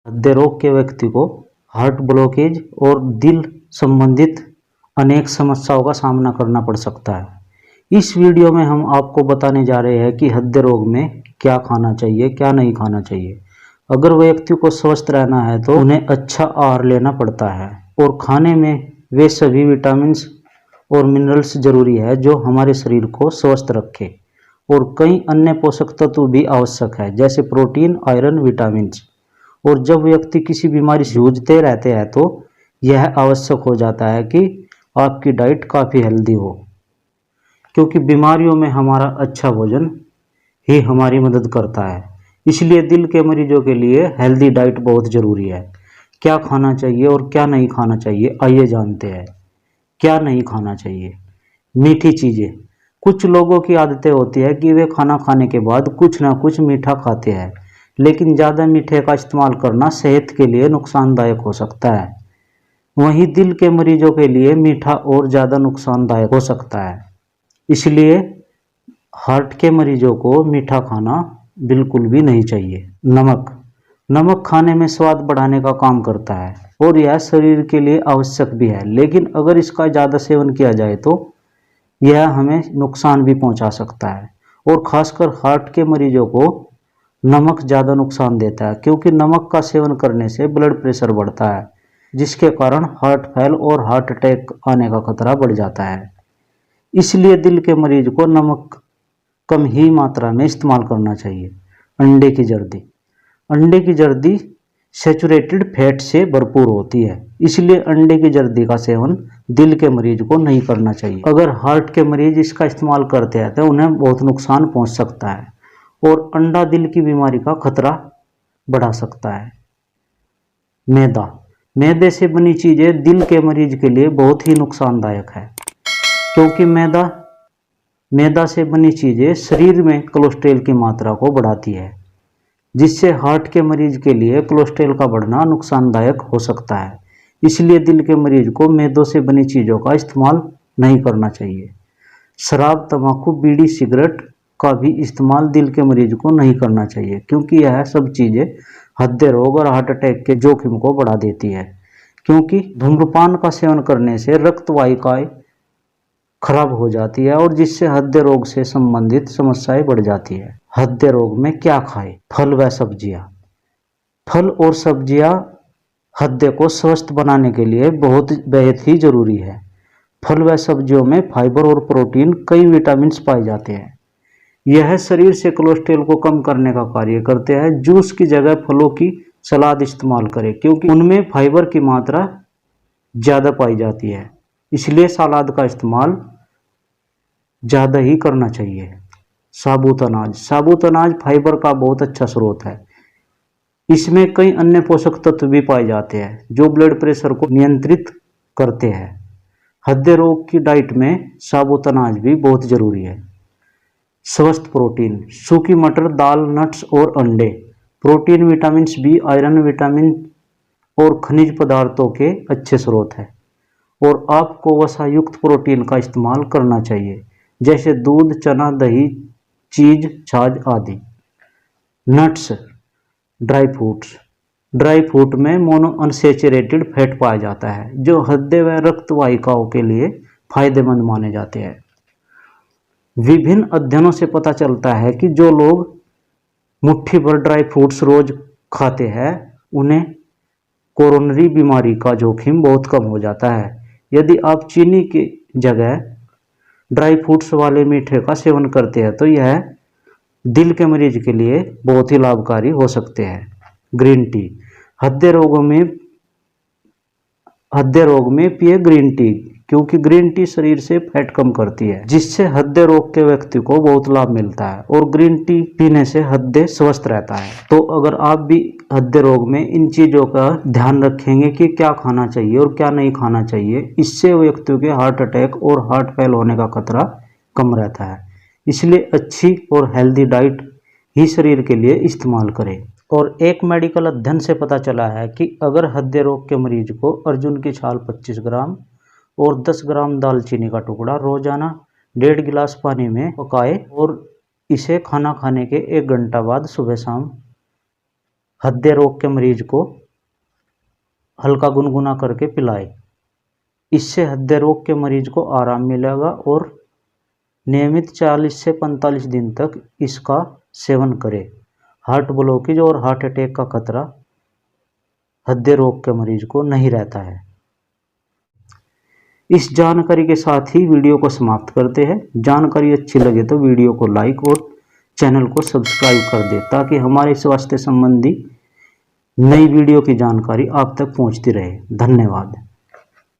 हृदय रोग के व्यक्ति को हार्ट ब्लॉकेज और दिल संबंधित अनेक समस्याओं का सामना करना पड़ सकता है। इस वीडियो में हम आपको बताने जा रहे हैं कि हृदय रोग में क्या खाना चाहिए, क्या नहीं खाना चाहिए। अगर व्यक्ति को स्वस्थ रहना है तो उन्हें अच्छा आहार लेना पड़ता है और खाने में वे सभी विटामिन और मिनरल्स जरूरी है जो हमारे शरीर को स्वस्थ रखे, और कई अन्य पोषक तत्व भी आवश्यक है जैसे प्रोटीन, आयरन, विटामिन। और जब व्यक्ति किसी बीमारी से जूझते रहते हैं तो यह आवश्यक हो जाता है कि आपकी डाइट काफ़ी हेल्दी हो, क्योंकि बीमारियों में हमारा अच्छा भोजन ही हमारी मदद करता है। इसलिए दिल के मरीजों के लिए हेल्दी डाइट बहुत ज़रूरी है। क्या खाना चाहिए और क्या नहीं खाना चाहिए, आइए जानते हैं। क्या नहीं खाना चाहिए। मीठी चीज़ें। कुछ लोगों की आदतें होती है कि वे खाना खाने के बाद कुछ ना कुछ मीठा खाते हैं, लेकिन ज़्यादा मीठे का इस्तेमाल करना सेहत के लिए नुकसानदायक हो सकता है। वहीं दिल के मरीजों के लिए मीठा और ज़्यादा नुकसानदायक हो सकता है। इसलिए हार्ट के मरीजों को मीठा खाना बिल्कुल भी नहीं चाहिए। नमक खाने में स्वाद बढ़ाने का काम करता है और यह शरीर के लिए आवश्यक भी है, लेकिन अगर इसका ज़्यादा सेवन किया जाए तो यह हमें नुकसान भी पहुंचा सकता है। और ख़ासकर हार्ट के मरीजों को नमक ज़्यादा नुकसान देता है, क्योंकि नमक का सेवन करने से ब्लड प्रेशर बढ़ता है, जिसके कारण हार्ट फेल और हार्ट अटैक आने का खतरा बढ़ जाता है। इसलिए दिल के मरीज को नमक कम ही मात्रा में इस्तेमाल करना चाहिए। अंडे की जर्दी सैचुरेटेड फैट से भरपूर होती है, इसलिए अंडे की जर्दी का सेवन दिल के मरीज को नहीं करना चाहिए। अगर हार्ट के मरीज इसका इस्तेमाल करते हैं तो उन्हें बहुत नुकसान पहुंच सकता है और अंडा दिल की बीमारी का खतरा बढ़ा सकता है। मैदे से बनी चीज़ें दिल के मरीज के लिए बहुत ही नुकसानदायक है, क्योंकि मैदा से बनी चीज़ें शरीर में कोलेस्ट्रॉल की मात्रा को बढ़ाती है, जिससे हार्ट के मरीज के लिए कोलेस्ट्रॉल का बढ़ना नुकसानदायक हो सकता है। इसलिए दिल के मरीज को मैदों से बनी चीज़ों का इस्तेमाल नहीं करना चाहिए। शराब, तंबाकू, बीड़ी, सिगरेट का भी इस्तेमाल दिल के मरीज को नहीं करना चाहिए, क्योंकि यह सब चीज़ें हृदय रोग और हार्ट अटैक के जोखिम को बढ़ा देती है। क्योंकि धूम्रपान का सेवन करने से रक्त वाहिकाएं खराब हो जाती है और जिससे हृदय रोग से संबंधित समस्याएं बढ़ जाती है। हृदय रोग में क्या खाएं? फल व सब्जियां। फल और सब्जियां हृदय को स्वस्थ बनाने के लिए बेहद ही जरूरी है। फल व सब्जियों में फाइबर और प्रोटीन, कई विटामिन पाए जाते हैं। यह शरीर से कोलेस्ट्रॉल को कम करने का कार्य करते हैं। जूस की जगह फलों की सलाद इस्तेमाल करें, क्योंकि उनमें फाइबर की मात्रा ज़्यादा पाई जाती है। इसलिए सलाद का इस्तेमाल ज़्यादा ही करना चाहिए। साबुत अनाज फाइबर का बहुत अच्छा स्रोत है। इसमें कई अन्य पोषक तत्व भी पाए जाते हैं जो ब्लड प्रेशर को नियंत्रित करते हैं। हृदय रोग की डाइट में साबुत अनाज भी बहुत ज़रूरी है। स्वस्थ प्रोटीन। सूखी मटर, दाल, नट्स और अंडे protein, vitamin B, iron, vitamin और खनिज पदार्थों के अच्छे स्रोत हैं। और आपको वसा युक्त प्रोटीन का इस्तेमाल करना चाहिए, जैसे दूध, चना, दही, चीज, छाछ आदि। नट्स, ड्राई फ्रूट में मोनो अनसैचुरेटेड फैट पाया जाता है, जो हृदय व रक्त वाहिकाओं के लिए फायदेमंद माने जाते हैं। विभिन्न अध्ययनों से पता चलता है कि जो लोग मुट्ठी भर ड्राई फ्रूट्स रोज खाते हैं उन्हें कोरोनरी बीमारी का जोखिम बहुत कम हो जाता है। यदि आप चीनी की जगह ड्राई फ्रूट्स वाले मीठे का सेवन करते हैं तो यह दिल के मरीज के लिए बहुत ही लाभकारी हो सकते हैं। Green tea. हृदय रोग में पिए ग्रीन टी, क्योंकि ग्रीन टी शरीर से फैट कम करती है, जिससे हृदय रोग के व्यक्ति को बहुत लाभ मिलता है और ग्रीन टी पीने से हृदय स्वस्थ रहता है। तो अगर आप भी हृदय रोग में इन चीज़ों का ध्यान रखेंगे कि क्या खाना चाहिए और क्या नहीं खाना चाहिए, इससे व्यक्तियों के हार्ट अटैक और हार्ट फेल होने का खतरा कम रहता है। इसलिए अच्छी और हेल्दी डाइट ही शरीर के लिए इस्तेमाल करें। और एक मेडिकल अध्ययन से पता चला है कि अगर हृदय रोग के मरीज को अर्जुन की छाल 25 ग्राम और 10 ग्राम दालचीनी का टुकड़ा रोजाना 1.5 गिलास पानी में पकाए और इसे खाना खाने के 1 घंटा बाद सुबह शाम हृदय रोग के मरीज को हल्का गुनगुना करके पिलाएं। इससे हृदय रोग के मरीज को आराम मिलेगा और नियमित 40 से 45 दिन तक इसका सेवन करें। हार्ट ब्लॉकेज और हार्ट अटैक का खतरा हृदय रोग के मरीज को नहीं रहता है। इस जानकारी के साथ ही वीडियो को समाप्त करते हैं। जानकारी अच्छी लगे तो वीडियो को लाइक और चैनल को सब्सक्राइब कर दें ताकि हमारे स्वास्थ्य संबंधी नई वीडियो की जानकारी आप तक पहुंचती रहे। धन्यवाद।